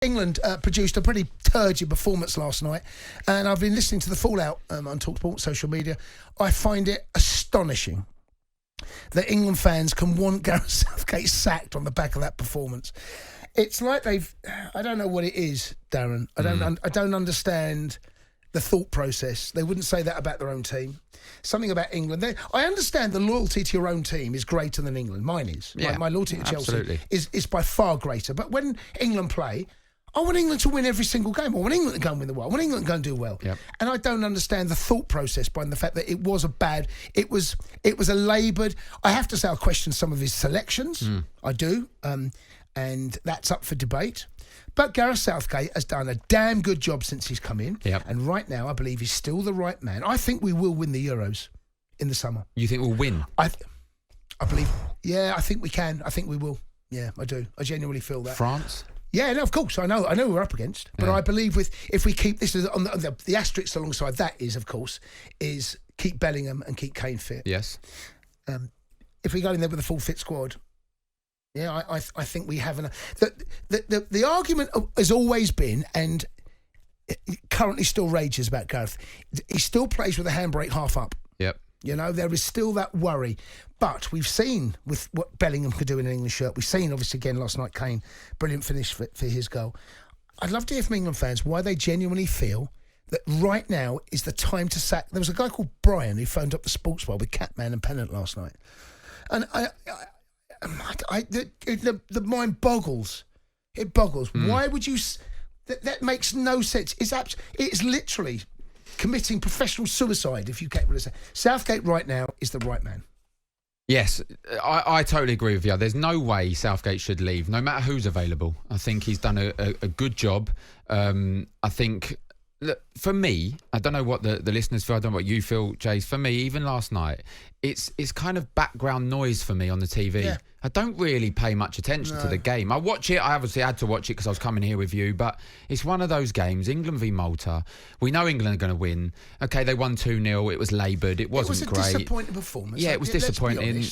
England produced a pretty turgid performance last night, and I've been listening to the fallout on talkSPORT social media. I find it astonishing that England fans can want Gareth Southgate sacked on the back of that performance. It's like I don't know what it is, Darren. I don't understand the thought process. They wouldn't say that about their own team. Something about England. I understand the loyalty to your own team is greater than England. Mine is. Yeah, my loyalty to Chelsea is by far greater. But when England play, I want England to win every single game. I want England to go and win the world. I want England to go and do well. Yep. And I don't understand the thought process behind the fact that it was it was a laboured. I have to say I question some of his selections. I do. And that's up for debate. But Gareth Southgate has done a damn good job since he's come in. Yep. And right now, I believe he's still the right man. I think we will win the Euros in the summer. You think we'll win? I believe. Yeah, I think we can. I think we will. Yeah, I do. I genuinely feel that. France? Yeah, no, of course. I know who we're up against. But I believe if we keep this on the asterisk alongside that is, of course, is keep Bellingham and keep Kane fit. Yes. If we go in there with a full fit squad, yeah, I think we have the argument has always been, and it currently still rages about Gareth. He still plays with a handbrake half up. Yep. You know, there is still that worry. But we've seen with what Bellingham could do in an English shirt. We've seen, obviously, again last night, Kane, brilliant finish for his goal. I'd love to hear from England fans why they genuinely feel that right now is the time to sack. There was a guy called Brian who phoned up the sports bar with Catman and Pennant last night. And the mind boggles. It boggles. Why would you... That makes no sense. It's literally committing professional suicide, if you get what I say. Southgate right now is the right man. Yes, I totally agree with you. There's no way Southgate should leave, no matter who's available. I think he's done a good job. I think, look, for me, I don't know what the listeners feel, I don't know what you feel, Jace. For me, even last night, it's kind of background noise for me on the TV. Yeah. I don't really pay much attention to the game. I watch it. I obviously had to watch it because I was coming here with you, but it's one of those games, England v Malta. We know England are going to win. Okay, they won 2-0. It was laboured. It wasn't great. It was a disappointing performance. Yeah, it was disappointing.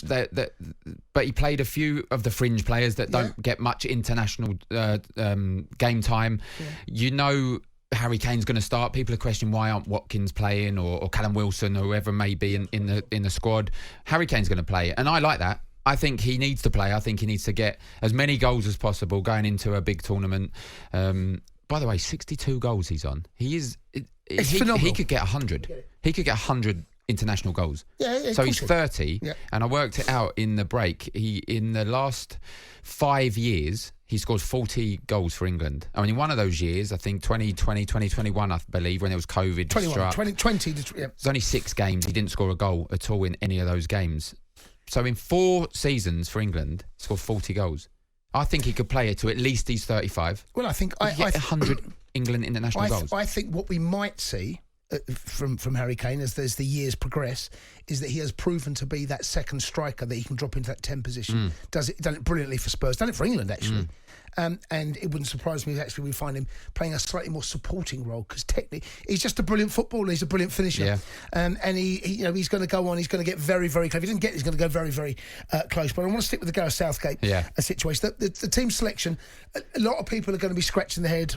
But he played a few of the fringe players that don't get much international game time. Yeah. You know Harry Kane's going to start. People are questioning why aren't Watkins playing or Callum Wilson or whoever may be in the squad. Harry Kane's going to play, and I like that. I think he needs to play. I think he needs to get as many goals as possible going into a big tournament. By the way, 62 goals he's on. It's phenomenal. He could get 100. He could get 100 international goals. Yeah, so he's 30, and I worked it out in the break. In the last 5 years, he scored 40 goals for England. I mean, in one of those years, I think 2020, 2021, I believe, when there was COVID. 2020. There's only 6 games. He didn't score a goal at all in any of those games. So in 4 seasons for England, he scored 40 goals. I think he could play it to at least he's 35. Well, I think... I 100 England international goals. I think what we might see from Harry Kane as the years progress is that he has proven to be that second striker that he can drop into that 10 position. Done it brilliantly for Spurs. Done it for England, actually. And it wouldn't surprise me if actually we find him playing a slightly more supporting role because technically he's just a brilliant footballer. He's a brilliant finisher. Yeah. And he's going to go on. He's going to get very, very close. If he doesn't get it, he's going to go very, very close. But I want to stick with the Gareth Southgate situation. The team selection, a lot of people are going to be scratching their head.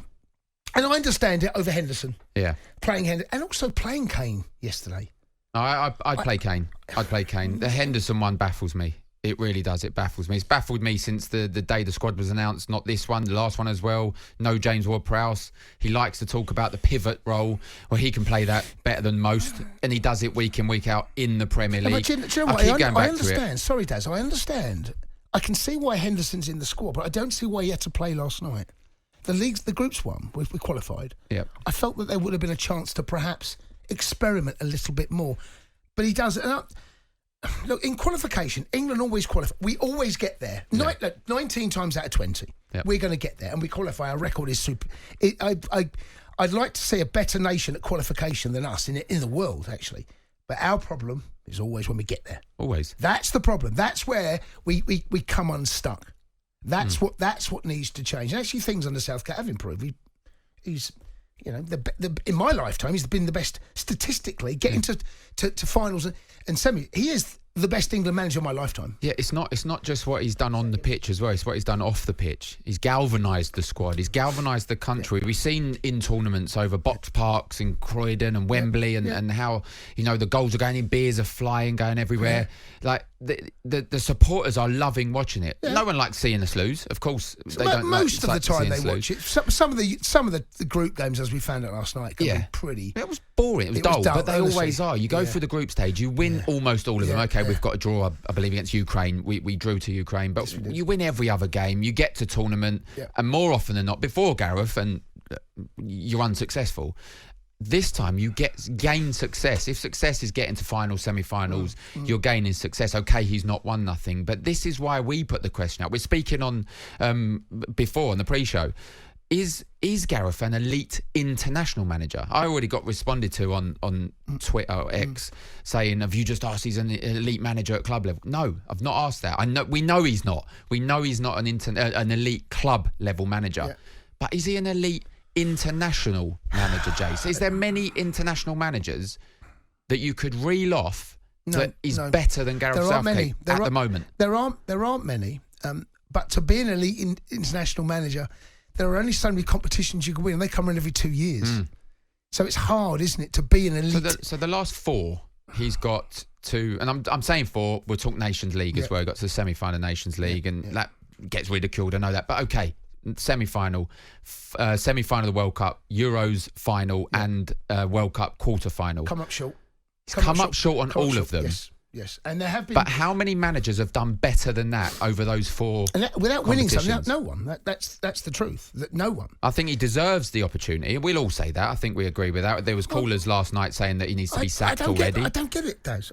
And I understand it over Henderson. Yeah. Playing Henderson. And also playing Kane yesterday. I'd play Kane. I'd play Kane. The Henderson one baffles me. It really does. It baffles me. It's baffled me since the day the squad was announced. Not this one, the last one as well. No James Ward-Prowse. He likes to talk about the pivot role where he can play that better than most. And he does it week in, week out in the Premier League. But do you know what? I understand. Sorry, Daz. I understand. I can see why Henderson's in the squad, but I don't see why he had to play last night. The group's won. We qualified. Yep. I felt that there would have been a chance to perhaps experiment a little bit more. But he does. Look, in qualification, England always qualify. We always get there. 19 times out of 20, we're going to get there, and we qualify. Our record is super. I'd like to see a better nation at qualification than us in the world, actually. But our problem is always when we get there. Always. That's the problem. That's where we come unstuck. That's what needs to change. And actually, things under Southgate have improved. He's in my lifetime, he's been the best statistically getting to finals and semis. He is the best England manager of my lifetime. Yeah, it's not just what he's done on the pitch as well. It's what he's done off the pitch. He's galvanised the squad. He's galvanised the country. We've seen in tournaments over box parks in Croydon and Wembley, and how the goals are going in, beers are flying, going everywhere. Like the supporters are loving watching it. No one likes seeing us lose. Of course, they don't. Most like of the time they watch it. Some of the group games, as we found out last night, can be pretty. It was boring. It was dull, but they honestly. always are. You go through the group stage, you win almost all of them. Okay, we've got a draw, I believe, against Ukraine. We drew to Ukraine, but you win every other game. You get to tournament, and more often than not, before Gareth, and you're unsuccessful. This time you gain success. If success is getting to finals, semi-finals, you're gaining success. Okay, he's not won nothing, but this is why we put the question out. We're speaking on before on the pre-show. Is Gareth an elite international manager? I already got responded to on Twitter or X saying, "Have you just asked he's an elite manager at club level?" No, I've not asked that. We know he's not. We know he's not an elite club level manager. But is he an elite international manager, Jace? Is there many international managers that you could reel off that is better than Gareth Southgate at the moment? There aren't many. But to be an elite international manager, there are only so many competitions you can win, and they come around every 2 years. So it's hard, isn't it, to be an elite? So the last 4, he's got to, and I'm saying 4. We'll talk Nations League as well. He got to the semi-final Nations League, and that gets ridiculed. I know that, but okay. Semi-final of the World Cup, Euros final, and World Cup quarter-final. Come up short. Come up short on all of them. Yes. And there have been. But how many managers have done better than that over those 4? And without winning something, no one. That's the truth. That no one. I think he deserves the opportunity. We'll all say that. I think we agree with that. There was callers last night saying that he needs to be sacked already. I don't get it, Daz.